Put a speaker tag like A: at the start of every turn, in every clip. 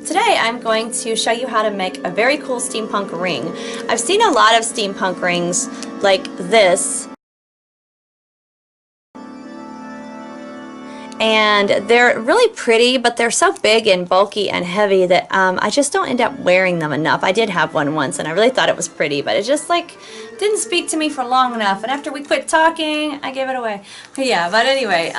A: Today I'm going to show you how to make a very cool steampunk ring. I've seen a lot of steampunk rings like this, and they're really pretty, but they're so big and bulky and heavy that I just don't end up wearing them enough. I did have one once and I really thought it was pretty, but it just like didn't speak to me for long enough, and after we quit talking I gave it away. But anyway,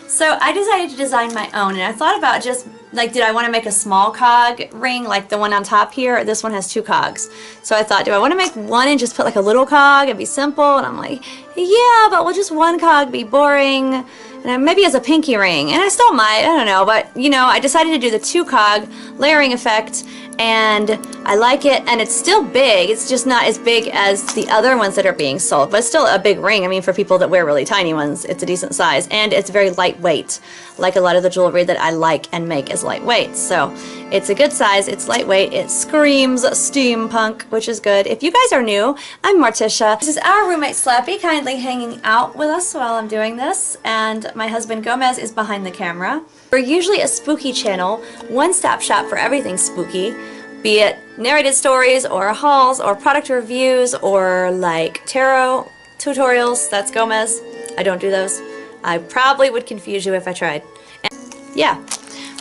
A: so I decided to design my own, and I thought about just like, did I want to make a small cog ring like the one on top here? This one has 2 cogs. So I thought, do I want to make one and just put like a little cog and be simple? And I'm like, yeah, but will just one cog be boring? And maybe as a pinky ring, and I still might, I don't know, but you know, I decided to do the 2 cog layering effect, and I like it, and it's still big. It's just not as big as the other ones that are being sold, but it's still a big ring. I mean, for people that wear really tiny ones, it's a decent size, and it's very lightweight, like a lot of the jewelry that I like and make is lightweight. So it's a good size, it's lightweight, it screams steampunk, which is good. If you guys are new, I'm Morticia. This is our roommate Slappy, kindly hanging out with us while I'm doing this, and my husband Gomez is behind the camera. We're usually a spooky channel, one-stop shop for everything spooky, be it narrated stories or hauls or product reviews or like tarot tutorials. That's Gomez. I don't do those. I probably would confuse you if I tried. And yeah.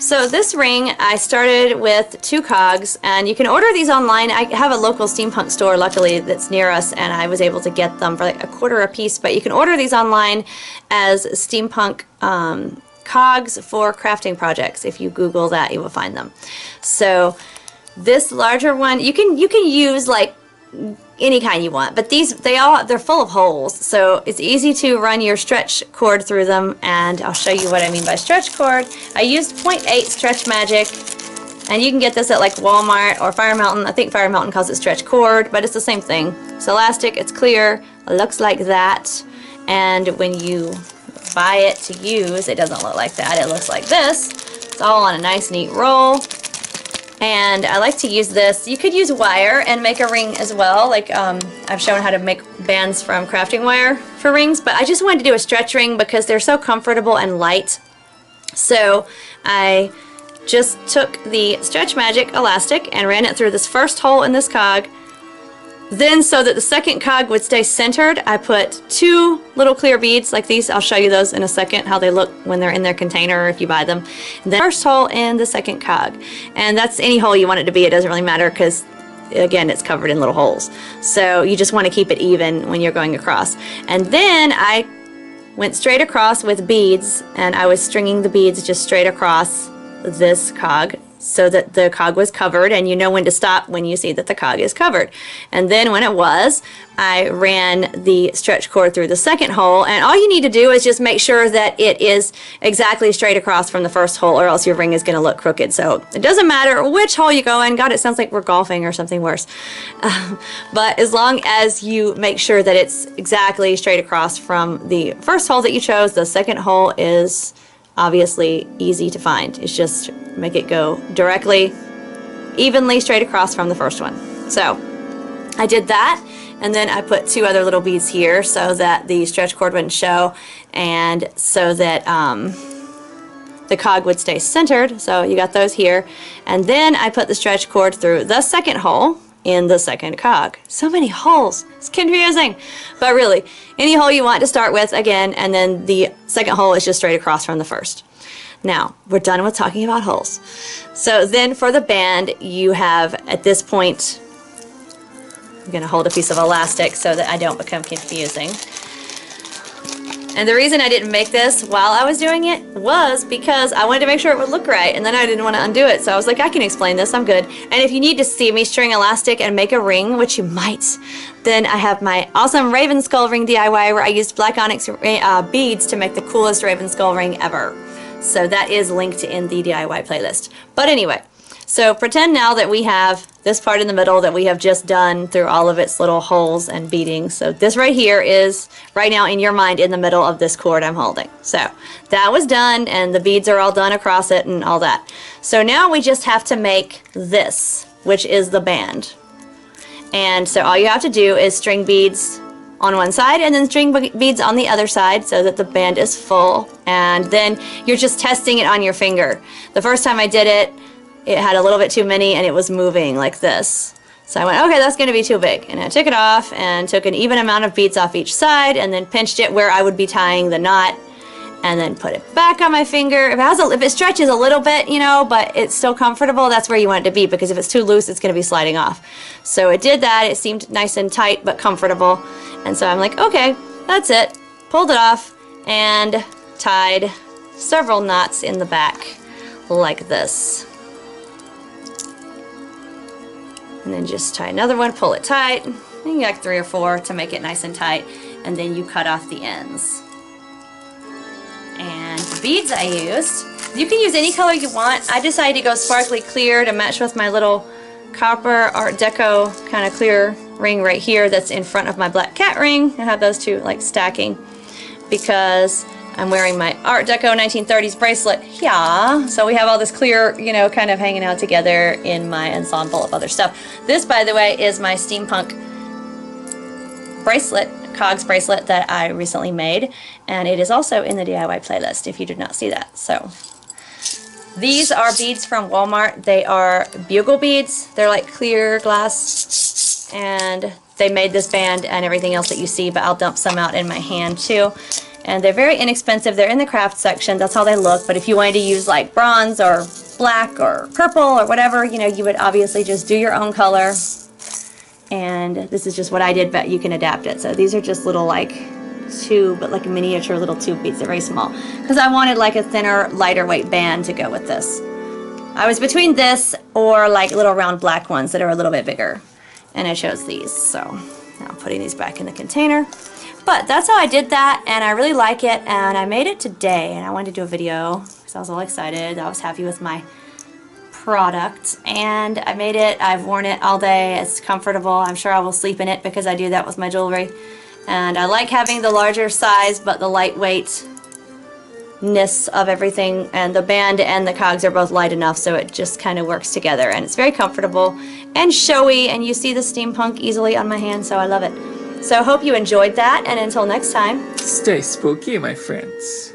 A: So this ring, I started with 2 cogs, and you can order these online. I have a local steampunk store, luckily, that's near us, and I was able to get them for like $1 a piece, but you can order these online as steampunk cogs for crafting projects. If you Google that, you will find them. So this larger one, you can use like any kind you want, but these, they're full of holes, so it's easy to run your stretch cord through them, and I'll show you what I mean by stretch cord. I used 0.8 stretch magic, and you can get this at like Walmart or Fire Mountain. I think Fire Mountain calls it stretch cord, but it's the same thing. It's elastic, it's clear, it looks like that, and when you buy it to use, it doesn't look like that. It looks like this. It's all on a nice neat roll. And I like to use this. You could use wire and make a ring as well. Like I've shown how to make bands from crafting wire for rings, but I just wanted to do a stretch ring because they're so comfortable and light. So I just took the stretch magic elastic and ran it through this first hole in this cog. Then, so that the second cog would stay centered, I put 2 little clear beads like these. I'll show you those in a second, how they look when they're in their container or if you buy them. And then first hole in the second cog. And that's any hole you want it to be. It doesn't really matter because, again, it's covered in little holes. So you just want to keep it even when you're going across. And then I went straight across with beads, and I was stringing the beads just straight across this cog, so that the cog was covered, and you know when to stop when you see that the cog is covered. And then when it was, I ran the stretch cord through the second hole, and all you need to do is just make sure that it is exactly straight across from the first hole, or else your ring is going to look crooked. So it doesn't matter which hole you go in. God, it sounds like we're golfing or something worse. But as long as you make sure that it's exactly straight across from the first hole that you chose, the second hole is obviously easy to find. It's just make it go directly, evenly straight across from the first one. So I did that, and then I put 2 other little beads here so that the stretch cord wouldn't show, and so that the cog would stay centered. So you got those here, and then I put the stretch cord through the second hole in the second cog. So many holes, it's confusing, but really any hole you want to start with again, and then the second hole is just straight across from the first. Now we're done with talking about holes. So then for the band, you have at this point, I'm going to hold a piece of elastic so that I don't become confusing. And the reason I didn't make this while I was doing it was because I wanted to make sure it would look right, and then I didn't want to undo it. So I was like, I can explain this, I'm good. And if you need to see me string elastic and make a ring, which you might, then I have my awesome raven skull ring DIY where I used black onyx beads to make the coolest raven skull ring ever. So that is linked in the DIY playlist. But anyway, so pretend now that we have this part in the middle that we have just done through all of its little holes and beadings. So this right here is right now in your mind in the middle of this cord I'm holding. So that was done, and the beads are all done across it and all that. So now we just have to make this, which is the band. And so all you have to do is string beads on one side and then string beads on the other side so that the band is full, and then you're just testing it on your finger. The first time I did it, it had a little bit too many and it was moving like this. So I went, okay, that's going to be too big. And I took it off and took an even amount of beads off each side and then pinched it where I would be tying the knot and then put it back on my finger. If it stretches a little bit, you know, but it's still comfortable, that's where you want it to be, because if it's too loose, it's going to be sliding off. So it did that. It seemed nice and tight but comfortable. And so I'm like, okay, that's it. Pulled it off and tied several knots in the back like this. And then just tie another one, pull it tight. You got 3 or 4 to make it nice and tight. And then you cut off the ends. And the beads I used, you can use any color you want. I decided to go sparkly clear to match with my little copper Art Deco kind of clear ring right here that's in front of my black cat ring. I have those two like stacking because I'm wearing my Art Deco 1930s bracelet. Yeah, so we have all this clear, you know, kind of hanging out together in my ensemble of other stuff. This, by the way, is my Steampunk bracelet, Cogs bracelet that I recently made, and it is also in the DIY playlist if you did not see that. So these are beads from Walmart. They are bugle beads. They're like clear glass, and they made this band and everything else that you see, but I'll dump some out in my hand too. And they're very inexpensive. They're in the craft section. That's how they look. But if you wanted to use like bronze or black or purple or whatever, you know, you would obviously just do your own color. And this is just what I did, but you can adapt it. So these are just little like tube, but like miniature little tube beads. They're very small. Because I wanted like a thinner, lighter weight band to go with this. I was between this or like little round black ones that are a little bit bigger. And I chose these. So now I'm putting these back in the container. But that's how I did that, and I really like it, and I made it today, and I wanted to do a video because I was all excited. I was happy with my product, and I made it. I've worn it all day. It's comfortable. I'm sure I will sleep in it because I do that with my jewelry. And I like having the larger size, but the lightweightness of everything, and the band and the cogs are both light enough, so it just kind of works together, and it's very comfortable and showy, and you see the steampunk easily on my hand, so I love it. So I hope you enjoyed that, and until next time,
B: stay spooky, my friends.